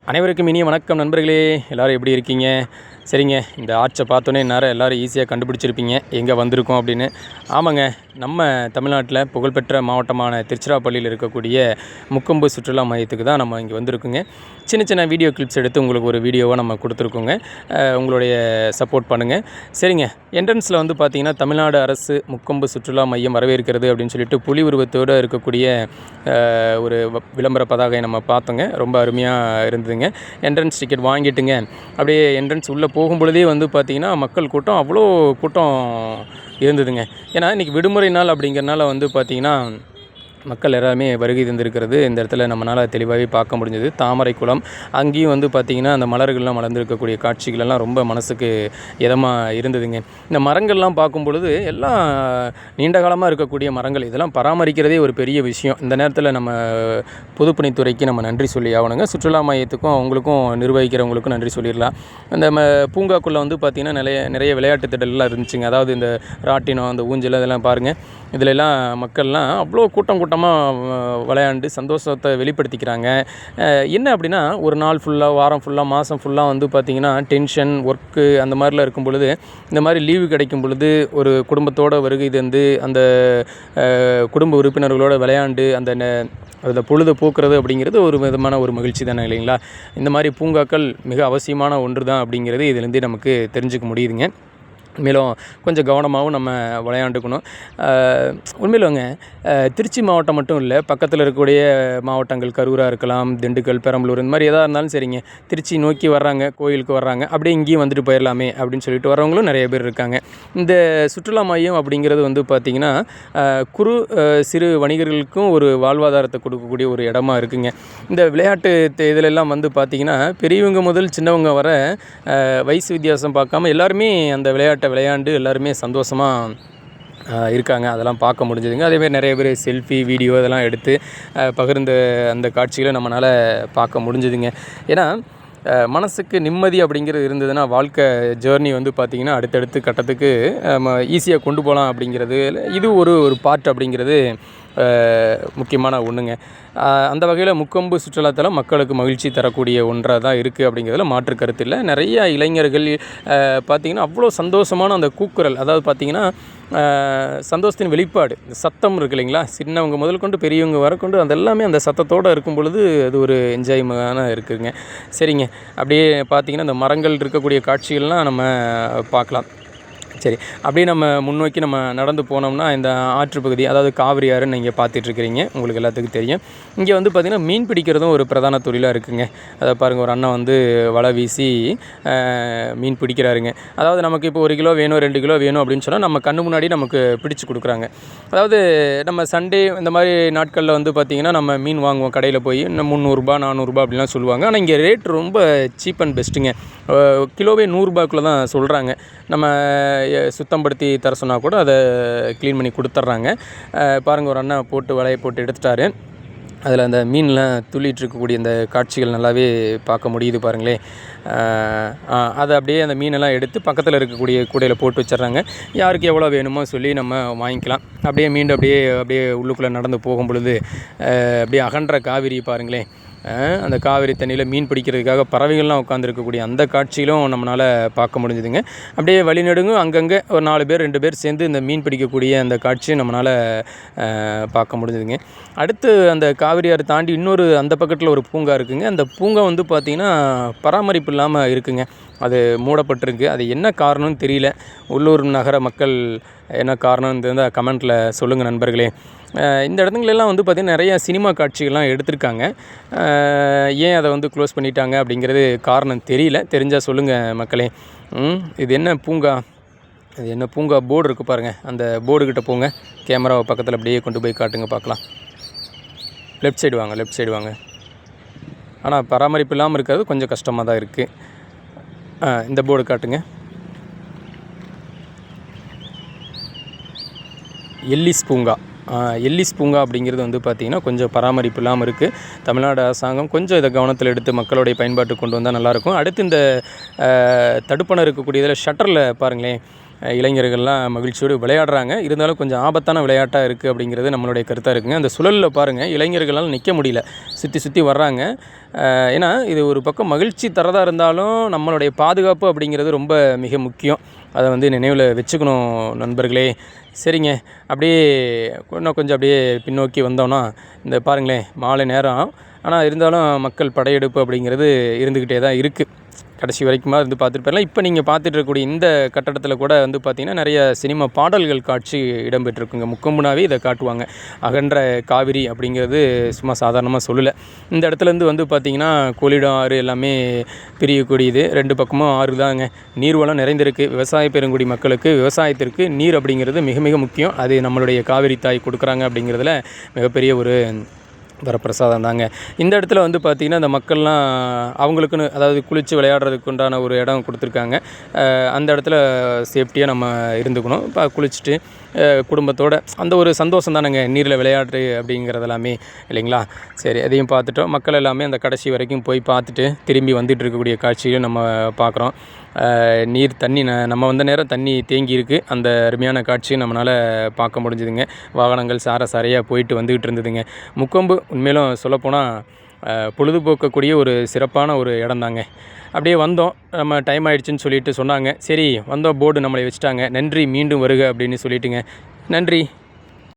அனைவருக்கும் இனிய வணக்கம் நண்பர்களே. எல்லோரும் எப்படி இருக்கீங்க? சரிங்க, இந்த ஆர்ச்சை பார்த்தோன்னே எல்லோரும் ஈஸியாக கண்டுபிடிச்சிருப்பீங்க எங்கே வந்திருக்கோம் அப்படின்னு. ஆமாங்க, நம்ம தமிழ்நாட்டில் புகழ்பெற்ற மாவட்டமான திருச்சிராப்பள்ளியில் இருக்கக்கூடிய முக்கொம்பு சுற்றுலா மையத்துக்கு தான் நம்ம இங்கே வந்திருக்குங்க. சின்ன சின்ன வீடியோ கிளிப்ஸ் எடுத்து உங்களுக்கு ஒரு வீடியோவாக நம்ம கொடுத்துருக்கோங்க. உங்களுடைய சப்போர்ட் பண்ணுங்கள். சரிங்க, என்ட்ரன்ஸில் வந்து பார்த்திங்கன்னா தமிழ்நாடு அரசு முக்கொம்பு சுற்றுலா மையம் வரவேற்கிறது அப்படின்னு சொல்லிட்டு புலி உருவத்தோடு இருக்கக்கூடிய ஒரு விளம்பர பதாகை நம்ம பார்த்தோங்க. ரொம்ப அருமையாக இருந்ததுங்க. என்ட்ரன்ஸ் டிக்கெட் வாங்கிட்டுங்க அப்படியே என்ட்ரன்ஸ் உள்ளே போகும்பொழுதே வந்து பார்த்திங்கன்னா மக்கள் கூட்டம் அவ்வளோ கூட்டம் இருந்ததுங்க. ஏன்னா இன்றைக்கி விடுமுறை நாள் அப்படிங்கிறனால வந்து பார்த்திங்கன்னா மக்கள் எல்லாருமே வருகை தந்திருக்கிறது இந்த இடத்துல நம்மளால் தெளிவாகவே பார்க்க முடிஞ்சது. தாமரை குளம் அங்கேயும் வந்து பார்த்திங்கன்னா அந்த மலர்கள்லாம் மலர்ந்துருக்கக்கூடிய காட்சிகளெல்லாம் ரொம்ப மனசுக்கு இதமாக இருந்ததுங்க. இந்த மரங்கள்லாம் பார்க்கும் பொழுது எல்லாம் நீண்ட காலமாக இருக்கக்கூடிய மரங்கள், இதெல்லாம் பராமரிக்கிறதே ஒரு பெரிய விஷயம். இந்த நேரத்தில் நம்ம பொதுப்பணித்துறைக்கு நம்ம நன்றி சொல்லி ஆகணுங்க. சுற்றுலா மையத்துக்கும் அவங்களுக்கும் நிர்வகிக்கிறவங்களுக்கும் நன்றி சொல்லிடலாம். அந்த பூங்காக்குள்ளே வந்து பார்த்திங்கன்னா நிறைய விளையாட்டு திடல்லாம் இருந்துச்சுங்க. அதாவது இந்த ராட்டினம், அந்த ஊஞ்சல், அதெல்லாம் பாருங்கள். இதிலெல்லாம் மக்கள்லாம் அவ்வளோ கூட்டமாக விளையாண்டு சந்தோஷத்தை வெளிப்படுத்திக்கிறாங்க. என்ன அப்படின்னா, ஒரு நாள் ஃபுல்லாக, வாரம் ஃபுல்லாக, மாதம் ஃபுல்லாக வந்து பார்த்திங்கன்னா டென்ஷன், ஒர்க்கு அந்த மாதிரிலாம் இருக்கும் பொழுது, இந்த மாதிரி லீவு கிடைக்கும் பொழுது ஒரு குடும்பத்தோடு வருகை தந்து அந்த குடும்ப உறுப்பினர்களோடு விளையாண்டு அதில் பொழுது போக்குறது அப்படிங்கிறது ஒரு விதமான ஒரு மகிழ்ச்சி தானே இல்லைங்களா? இந்த மாதிரி பூங்காக்கள் மிக அவசியமான ஒன்று தான் அப்படிங்கிறது இதிலேருந்தே நமக்கு தெரிஞ்சுக்க முடியுதுங்க. மேலும் கொஞ்சம் கவனமாகவும் நம்ம விளையாண்டுக்கணும். உண்மையிலங்க திருச்சி மாவட்டம் மட்டும் இல்லை, பக்கத்தில் இருக்கக்கூடிய மாவட்டங்கள் கரூராக இருக்கலாம், திண்டுக்கல், பெரம்பலூர், இந்த மாதிரி எதாக இருந்தாலும் சரிங்க, திருச்சி நோக்கி வர்றாங்க, கோயிலுக்கு வர்றாங்க, அப்படியே இங்கேயும் வந்துட்டு போயிடலாமே அப்படின்னு சொல்லிட்டு வரவங்களும் நிறைய பேர் இருக்காங்க. இந்த சுற்றுலா மையம் அப்படிங்கிறது வந்து பார்த்திங்கன்னா குறு சிறு வணிகர்களுக்கும் ஒரு வாழ்வாதாரத்தை கொடுக்கக்கூடிய ஒரு இடமா இருக்குங்க. இந்த விளையாட்டு இதிலெல்லாம் வந்து பார்த்திங்கன்னா பெரியவங்க முதல் சின்னவங்க வர வயசு வித்தியாசம் பார்க்காம எல்லாருமே அந்த விளையாண்டு எல்லாருமே சந்தோஷமாக இருக்காங்க. அதெல்லாம் பார்க்க முடிஞ்சதுங்க. அதேமாதிரி நிறைய பேர் செல்ஃபி, வீடியோ இதெல்லாம் எடுத்து பகிர்ந்த அந்த காட்சிகளை நம்மளால் பார்க்க முடிஞ்சதுங்க. ஏன்னா மனசுக்கு நிம்மதி அப்படிங்கிறது இருந்ததுன்னா வாழ்க்கை ஜேர்னி வந்து பார்த்திங்கன்னா அடுத்தடுத்து கட்டத்துக்கு நம்ம ஈஸியாக கொண்டு போகலாம் அப்படிங்கிறது இது ஒரு பார்ட் அப்படிங்கிறது முக்கியமான ஒன்றுங்க. அந்த வகையில் முக்கொம்பு சுற்றுலாத்தலம் மக்களுக்கு மகிழ்ச்சி தரக்கூடிய ஒன்றாக தான் இருக்குது அப்படிங்கிறதுல மாற்று கருத்து இல்லை. நிறைய இளைஞர்கள் பார்த்திங்கன்னா அவ்வளோ சந்தோஷமான அந்த கூக்குரல், அதாவது பார்த்திங்கன்னா சந்தோஷத்தின் வெளிப்பாடு, இந்த சத்தம் இருக்குது இல்லைங்களா? சின்னவங்க முதல் கொண்டு பெரியவங்க வரக்கொண்டு அந்த எல்லாமே அந்த சத்தத்தோடு இருக்கும் பொழுது அது ஒரு என்ஜாய்மெண்ட்டான இருக்குதுங்க. சரிங்க, அப்படியே பார்த்திங்கன்னா இந்த மரங்கள் இருக்கக்கூடிய காட்சிகள்லாம் நம்ம பார்க்கலாம். சரி, அப்படியே நம்ம முன்னோக்கி நம்ம நடந்து போனோம்னா இந்த ஆற்று பகுதி, அதாவது காவிரி ஆறுன்னு நீங்கள் பார்த்துட்ருக்கிறீங்க, உங்களுக்கு எல்லாத்துக்கும் தெரியும். இங்கே வந்து பார்த்திங்கன்னா மீன் பிடிக்கிறதும் ஒரு பிரதான தொழிலாக இருக்குதுங்க. அதை பாருங்கள், ஒரு அண்ணன் வந்து வலை வீசி மீன் பிடிக்கிறாருங்க. அதாவது நமக்கு இப்போ 1 கிலோ வேணும், 2 கிலோ வேணும் அப்படின்னு சொன்னால் நம்ம கண்ணு முன்னாடி நமக்கு பிடிச்சி கொடுக்குறாங்க. அதாவது நம்ம சண்டே இந்த மாதிரி நாட்களில் வந்து பார்த்திங்கன்னா நம்ம மீன் வாங்குவோம் கடையில் போய், இன்னும் 300 400 அப்படிலாம் சொல்லுவாங்க. ஆனால் இங்கே ரேட் ரொம்ப சீப் அண்ட் பெஸ்ட்டுங்க. கிலோவே 100 தான் சொல்கிறாங்க. நம்ம சுத்தப்படுத்தி தர சொன்னால் கூட அதை க்ளீன் பண்ணி கொடுத்துட்றாங்க. பாருங்கள், ஒரு அண்ணன் போட்டு வலையை போட்டு எடுத்துட்டாரு. அதில் அந்த மீன்லாம் துள்ளிட்டு இருக்கக்கூடிய இந்த காட்சிகள் நல்லாவே பார்க்க முடியுது பாருங்களேன். அதை அப்படியே அந்த மீனெல்லாம் எடுத்து பக்கத்தில் இருக்கக்கூடிய கூடையில் போட்டு வச்சிட்றாங்க. யாருக்கு எவ்வளோ வேணுமோ சொல்லி நம்ம வாங்கிக்கலாம். அப்படியே மீண்டும் அப்படியே உள்ளுக்குள்ளே நடந்து போகும் பொழுது அப்படியே அகன்ற காவிரி பாருங்களேன். அந்த காவிரி தண்ணியில் மீன் பிடிக்கிறதுக்காக பறவைகள்லாம் உட்காந்துருக்கக்கூடிய அந்த காட்சியிலும் நம்மளால் பார்க்க முடிஞ்சுதுங்க. அப்படியே வழிநெடுங்கும் அங்கங்கே ஒரு 4 பேர் 2 பேர் சேர்ந்து இந்த மீன் பிடிக்கக்கூடிய அந்த காட்சியும் நம்மளால் பார்க்க முடிஞ்சுதுங்க. அடுத்து அந்த காவிரி ஆறு தாண்டி இன்னொரு அந்த பக்கத்தில் ஒரு பூங்கா இருக்குதுங்க. அந்த பூங்கா வந்து பார்த்திங்கன்னா பராமரிப்பு இல்லாமல் இருக்குதுங்க. அது மூடப்பட்டிருக்கு. அது என்ன காரணம்னு தெரியல. உள்ளூர் நகர மக்கள் என்ன காரணம்னு தெரிந்தால் கமெண்ட்டில் சொல்லுங்கள் நண்பர்களே. இந்த இடத்துங்களெல்லாம் வந்து பார்த்திங்கன்னா நிறையா சினிமா காட்சிகள்லாம் எடுத்திருக்காங்க. ஏன் அதை வந்து க்ளோஸ் பண்ணிட்டாங்க அப்படிங்கிறது காரணம் தெரியல. தெரிஞ்சால் சொல்லுங்கள் மக்களே. இது என்ன பூங்கா, இது என்ன பூங்கா போர்டு இருக்குது பாருங்கள். அந்த போர்டுக்கிட்ட போங்க, கேமராவை பக்கத்தில் அப்படியே கொண்டு போய் காட்டுங்க பார்க்கலாம். லெஃப்ட் சைடு வாங்க. ஆனால் பராமரிப்பு இல்லாமல் இருக்கிறது கொஞ்சம் கஷ்டமாக தான் இருக்குது. இந்த போர்டு காட்டுங்க. எல்லிஸ் பூங்கா அப்படிங்கிறது வந்து பார்த்திங்கன்னா கொஞ்சம் பராமரிப்பு இல்லாமல் இருக்குது. தமிழ்நாடு அரசாங்கம் கொஞ்சம் இதை கவனத்தில் எடுத்து மக்களுடைய பயன்பாட்டுக்கு கொண்டு வந்தால் நல்லாயிருக்கும். அடுத்து இந்த தடுப்பணை இருக்கக்கூடிய இதில் ஷட்டரில் பாருங்களேன், இளைஞர்கள்லாம் மகிழ்ச்சியோடு விளையாடுறாங்க. இருந்தாலும் கொஞ்சம் ஆபத்தான விளையாட்டாக இருக்குது அப்படிங்கிறது நம்மளுடைய கருத்தாக இருக்குங்க. அந்த சுழலில் பாருங்கள், இளைஞர்களால் நிற்க முடியல, சுற்றி வர்றாங்க. ஏன்னா இது ஒரு பக்கம் மகிழ்ச்சி தரதாக இருந்தாலும் நம்மளுடைய பாதுகாப்பு அப்படிங்கிறது ரொம்ப மிக முக்கியம். அதை வந்து நினைவில் வச்சுக்கணும் நண்பர்களே. சரிங்க, அப்படியே இன்னும் கொஞ்சம் அப்படியே பின்னோக்கி வந்தோன்னா, இந்த பாருங்களேன் மாலை நேரம், ஆனால் இருந்தாலும் மக்கள் படையெடுப்பு அப்படிங்கிறது இருந்துக்கிட்டே தான் இருக்குது. கடைசி வரைக்குமா இருந்து பார்த்துட்டு போயிடலாம். இப்போ நீங்கள் பார்த்துட்டு இருக்கக்கூடிய இந்த கட்டடத்தில் கூட வந்து பார்த்திங்கன்னா நிறைய சினிமா பாடல்கள் காட்சி இடம்பெற்றிருக்குங்க. முக்கொம்புனாவே இதை காட்டுவாங்க. அகன்ற காவிரி அப்படிங்கிறது சும்மா சாதாரணமாக சொல்லலை. இந்த இடத்துலேருந்து வந்து பார்த்திங்கன்னா கொள்ளிடம் ஆறு எல்லாமே பிரியக்கூடியது. 2 பக்கமும் ஆறு தாங்க. நீர்வளம் நிறைந்திருக்கு. விவசாய பெருங்குடி மக்களுக்கு விவசாயத்திற்கு நீர் அப்படிங்கிறது மிக மிக முக்கியம். அது நம்மளுடைய காவிரி தாய் கொடுக்குறாங்க அப்படிங்கிறதுல மிகப்பெரிய ஒரு வரப்பிரசாதம் தாங்க. இந்த இடத்துல வந்து பார்த்திங்கன்னா இந்த மக்கள்லாம் அவங்களுக்குன்னு, அதாவது குளித்து விளையாடுறதுக்கு உண்டான ஒரு இடம் கொடுத்துருக்காங்க. அந்த இடத்துல சேஃப்டியாக நம்ம இருந்துக்கணும். இப்போ குளிச்சுட்டு குடும்பத்தோடு அந்த ஒரு சந்தோஷம் தானேங்க நீரில் விளையாடுறது அப்படிங்கிறது எல்லாமே, இல்லைங்களா? சரி, அதையும் பார்த்துட்டோம். மக்கள் எல்லாமே அந்த கடைசி வரைக்கும் போய் பார்த்துட்டு திரும்பி வந்துட்டு இருக்கக்கூடிய காட்சியும் நம்ம பார்க்குறோம். நீர் தண்ணி நம்ம வந்த நேரம் தண்ணி தேங்கி இருக்குது. அந்த அருமையான காட்சியும் நம்மளால் பார்க்க முடிஞ்சுதுங்க. வாகனங்கள் சாரையாக போயிட்டு வந்துக்கிட்டு இருந்ததுங்க. முக்கொம்பு உண்மையிலும் சொல்லப்போனால் பொழுதுபோக்கக்கூடிய ஒரு சிறப்பான ஒரு இடம்தாங்க. அப்படியே வந்தோம். நம்ம டைம் ஆகிடுச்சின்னு சொல்லிட்டு சொன்னாங்க. சரி வந்தோம், போர்டு நம்மளை வச்சுட்டாங்க. நன்றி, மீண்டும் வருக அப்படின்னு சொல்லிட்டுங்க. நன்றி.